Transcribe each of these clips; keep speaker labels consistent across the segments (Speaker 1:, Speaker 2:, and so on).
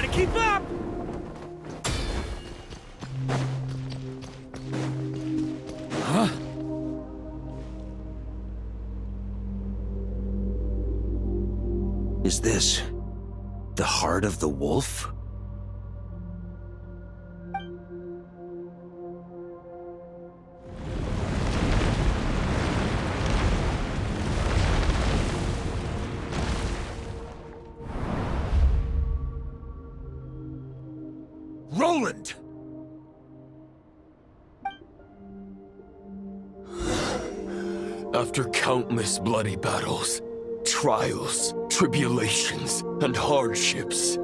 Speaker 1: Try to keep up! Huh?
Speaker 2: Is this the heart of the wolf?
Speaker 1: Roland!
Speaker 3: After countless bloody battles, trials, tribulations, and hardships,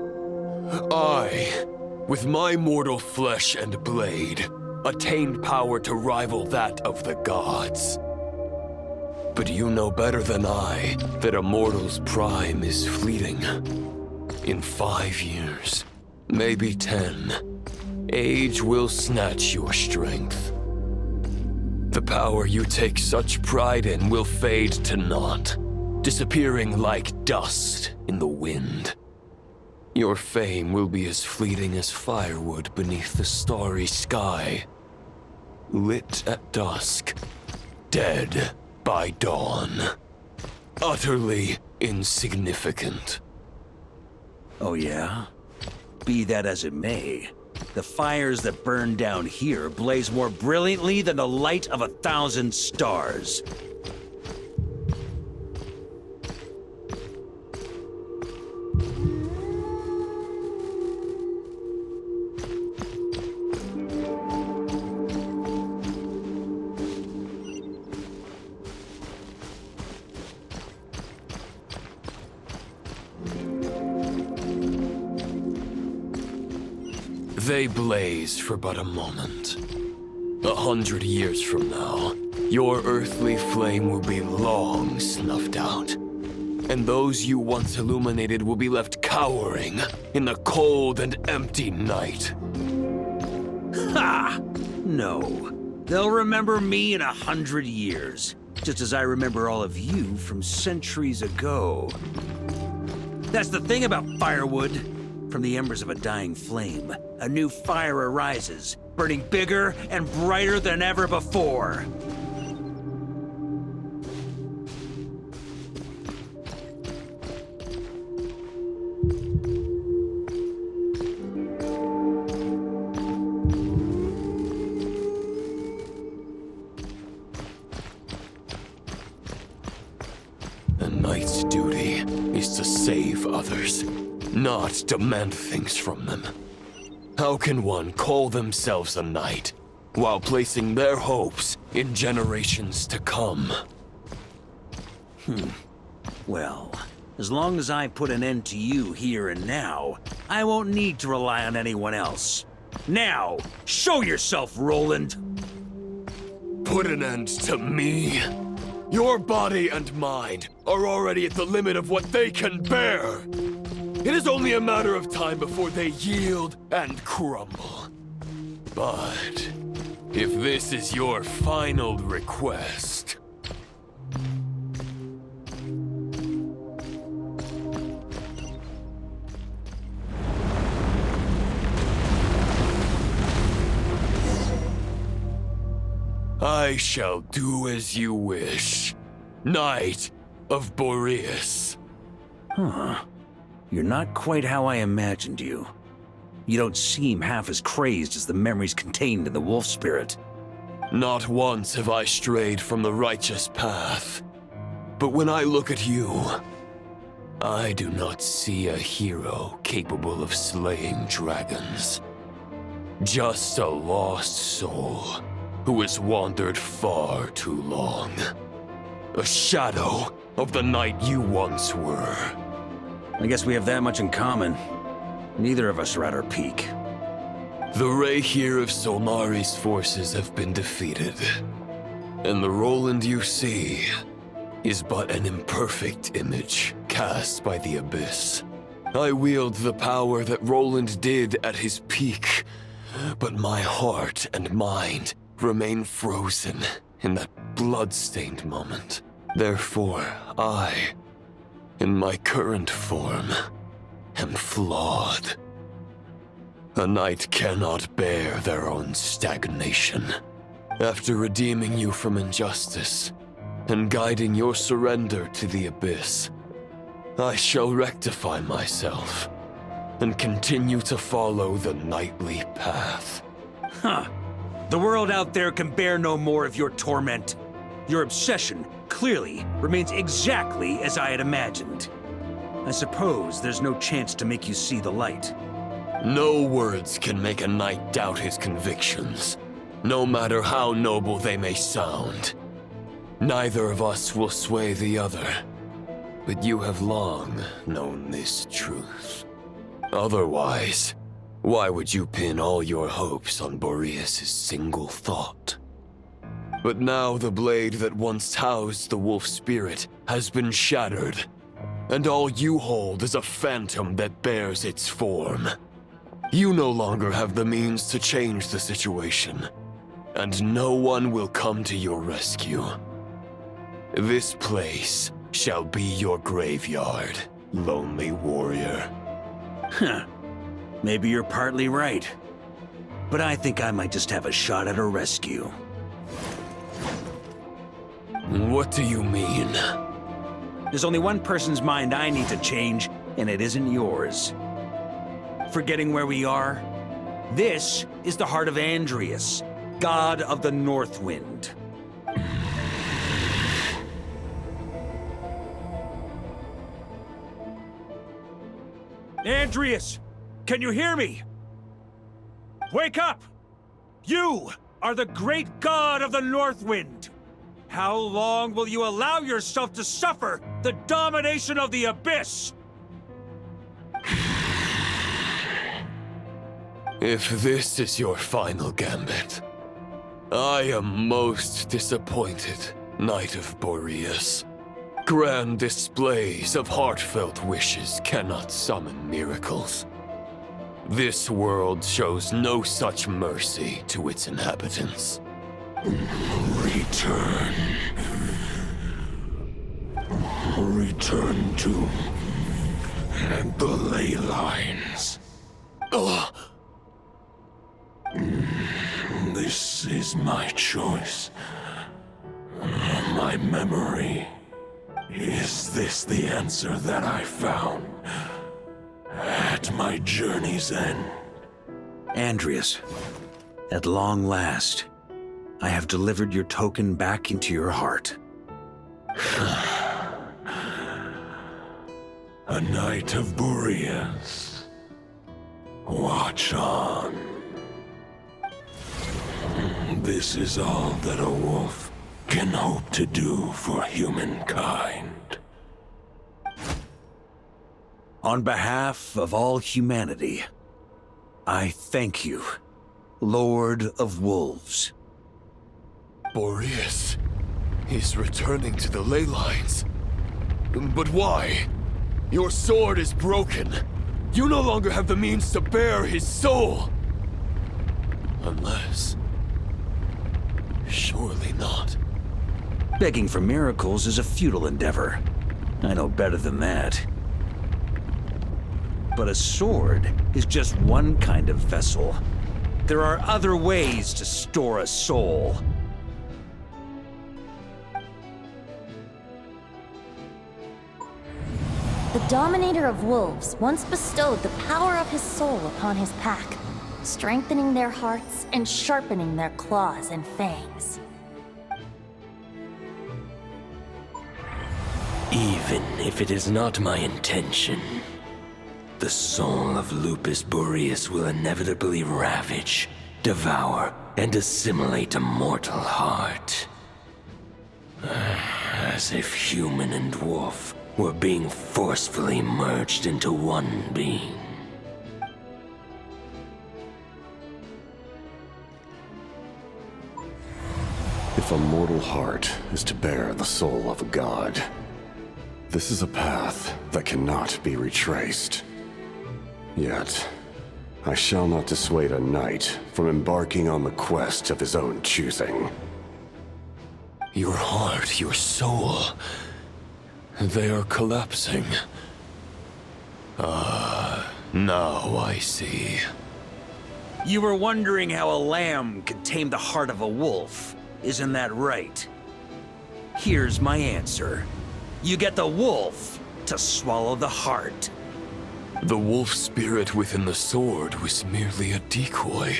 Speaker 3: I, with my mortal flesh and blade, attained power to rival that of the gods. But you know better than I that a mortal's prime is fleeting. In 5 years, maybe 10, age will snatch your strength. The power you take such pride in will fade to naught, disappearing like dust in the wind. Your fame will be as fleeting as firewood beneath the starry sky, lit at dusk, dead by dawn, utterly insignificant.
Speaker 2: Oh yeah? Be that as it may, the fires that burn down here blaze more brilliantly than the light of 1,000 stars.
Speaker 3: They blaze for but a moment. 100 years from now, your earthly flame will be long snuffed out. And those you once illuminated will be left cowering in the cold and empty night.
Speaker 2: Ha! No. They'll remember me in 100 years, just as I remember all of you from centuries ago. That's the thing about firewood. From the embers of a dying flame, a new fire arises, burning bigger and brighter than ever before.
Speaker 3: A knight's duty is to save others, not demand things from them. How can one call themselves a knight while placing their hopes in generations to come?
Speaker 2: Well, as long as I put an end to you here and now, I won't need to rely on anyone else. Now, show yourself, Roland!
Speaker 3: Put an end to me? Your body and mind are already at the limit of what they can bear. It is only a matter of time before they yield and crumble. But if this is your final request... I shall do as you wish, Knight of Boreas.
Speaker 2: Huh. You're not quite how I imagined you. You don't seem half as crazed as the memories contained in the wolf spirit.
Speaker 3: Not once have I strayed from the righteous path. But when I look at you, I do not see a hero capable of slaying dragons. Just a lost soul who has wandered far too long. A shadow of the knight you once were.
Speaker 2: I guess we have that much in common. Neither of us are at our peak.
Speaker 3: The ray here of Solnari's forces have been defeated. And the Roland you see is but an imperfect image cast by the Abyss. I wield the power that Roland did at his peak, but my heart and mind remain frozen in that blood-stained moment. Therefore, I, in my current form, am flawed. A knight cannot bear their own stagnation. After redeeming you from injustice, and guiding your surrender to the abyss, I shall rectify myself, and continue to follow the knightly path.
Speaker 2: Huh. The world out there can bear no more of your torment. Your obsession, clearly, remains exactly as I had imagined. I suppose there's no chance to make you see the light.
Speaker 3: No words can make a knight doubt his convictions, no matter how noble they may sound. Neither of us will sway the other, but you have long known this truth. Otherwise, why would you pin all your hopes on Boreas' single thought? But now the blade that once housed the wolf spirit has been shattered, and all you hold is a phantom that bears its form. You no longer have the means to change the situation, and no one will come to your rescue. This place shall be your graveyard, lonely warrior.
Speaker 2: Huh. Maybe you're partly right. But I think I might just have a shot at a rescue.
Speaker 3: What do you mean?
Speaker 2: There's only one person's mind I need to change, and it isn't yours. Forgetting where we are? This is the heart of Andreas, god of the North Wind. Andreas! Can you hear me? Wake up! You are the great god of the North Wind! How long will you allow yourself to suffer the domination of the Abyss?
Speaker 3: If this is your final gambit, I am most disappointed, Knight of Boreas. Grand displays of heartfelt wishes cannot summon miracles. This world shows no such mercy to its inhabitants.
Speaker 1: Return. Return to the ley lines. This is my choice. My memory. Is this the answer that I found at my journey's end?
Speaker 2: Andreas, at long last, I have delivered your token back into your heart.
Speaker 1: A knight of Boreas. Watch on. This is all that a wolf can hope to do for humankind.
Speaker 2: On behalf of all humanity, I thank you, Lord of Wolves.
Speaker 3: Boreas is returning to the ley lines. But why? Your sword is broken. You no longer have the means to bear his soul. Unless... surely not.
Speaker 2: Begging for miracles is a futile endeavor. I know better than that. But a sword is just one kind of vessel. There are other ways to store a soul.
Speaker 4: The Dominator of Wolves once bestowed the power of his soul upon his pack, strengthening their hearts and sharpening their claws and fangs.
Speaker 5: Even if it is not my intention, the soul of Lupus Boreas will inevitably ravage, devour, and assimilate a mortal heart. As if human and wolf were being forcefully merged into one being.
Speaker 6: If a mortal heart is to bear the soul of a god, this is a path that cannot be retraced. Yet, I shall not dissuade a knight from embarking on the quest of his own choosing.
Speaker 3: Your heart, your soul... they are collapsing. Now I see.
Speaker 2: You were wondering how a lamb could tame the heart of a wolf, isn't that right? Here's my answer. You get the wolf to swallow the heart.
Speaker 3: The wolf spirit within the sword was merely a decoy.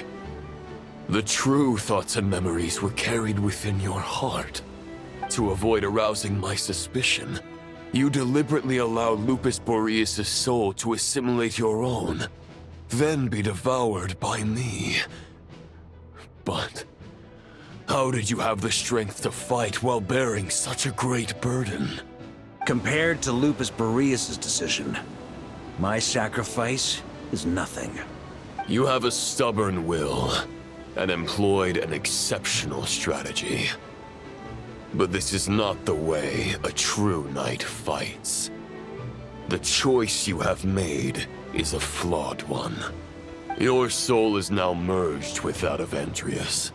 Speaker 3: The true thoughts and memories were carried within your heart. To avoid arousing my suspicion, you deliberately allowed Lupus Boreas' soul to assimilate your own, then be devoured by me. But how did you have the strength to fight while bearing such a great burden?
Speaker 2: Compared to Lupus Boreas' decision, my sacrifice is nothing.
Speaker 3: You have a stubborn will and employed an exceptional strategy. But this is not the way a true knight fights. The choice you have made is a flawed one. Your soul is now merged with that of Andreas.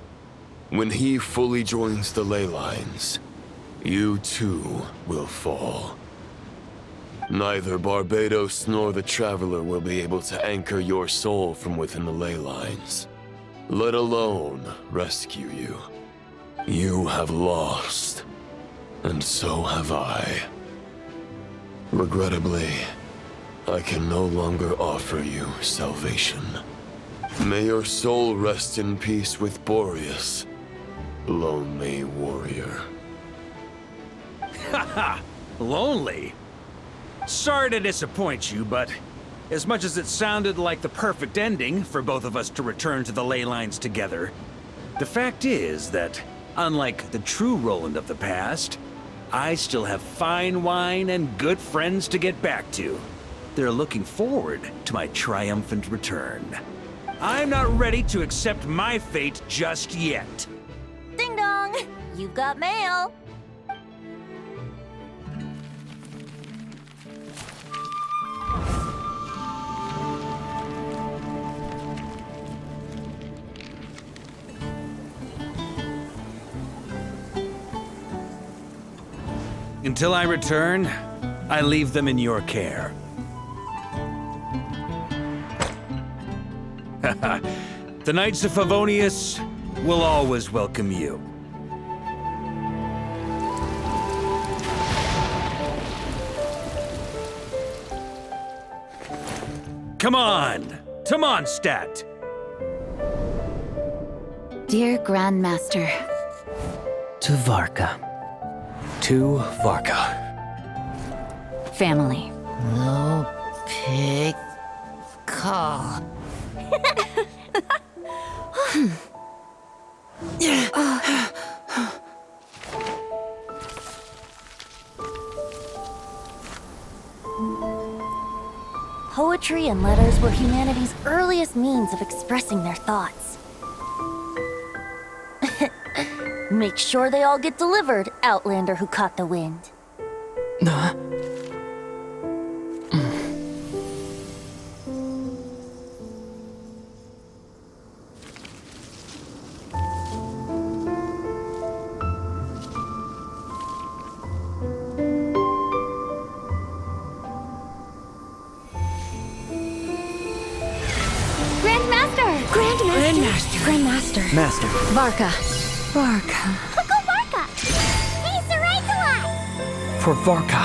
Speaker 3: When he fully joins the ley lines, you too will fall. Neither Barbados nor the Traveler will be able to anchor your soul from within the ley lines, let alone rescue you. You have lost, and so have I. Regrettably, I can no longer offer you salvation. May your soul rest in peace with Boreas, lonely warrior.
Speaker 2: Haha, lonely? Sorry to disappoint you, but as much as it sounded like the perfect ending for both of us to return to the ley lines together, the fact is that, unlike the true Roland of the past, I still have fine wine and good friends to get back to. They're looking forward to my triumphant return. I'm not ready to accept my fate just yet.
Speaker 4: Ding dong! You've got mail!
Speaker 2: Until I return, I leave them in your care. The Knights of Favonius will always welcome you. Come on! To Mondstadt!
Speaker 7: Dear Grandmaster,
Speaker 5: To Varka. To Varka.
Speaker 7: family.
Speaker 8: No pig call.
Speaker 4: Poetry and letters were humanity's earliest means of expressing their thoughts. Make sure they all get delivered, Outlander who caught the wind.
Speaker 7: Grandmaster.
Speaker 5: Master.
Speaker 7: Varka.
Speaker 4: Go Varka! He's the right to us!
Speaker 5: For Varka.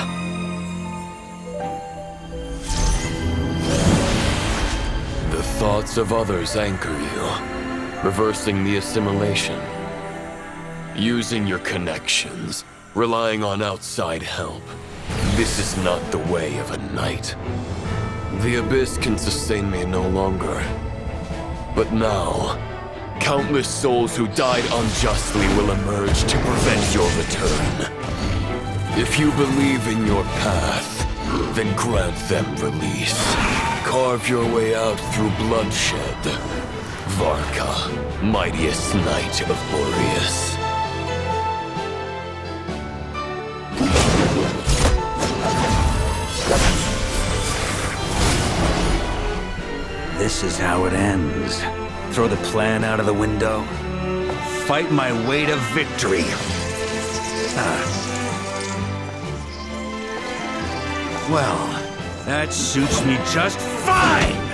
Speaker 3: The thoughts of others anchor you, reversing the assimilation. Using your connections, relying on outside help. This is not the way of a knight. The Abyss can sustain me no longer. But now, countless souls who died unjustly will emerge to prevent your return. If you believe in your path, then grant them release. Carve your way out through bloodshed. Varka, mightiest knight of Boreas.
Speaker 2: This is how it ends. Throw the plan out of the window. Fight my way to victory. Well, that suits me just fine!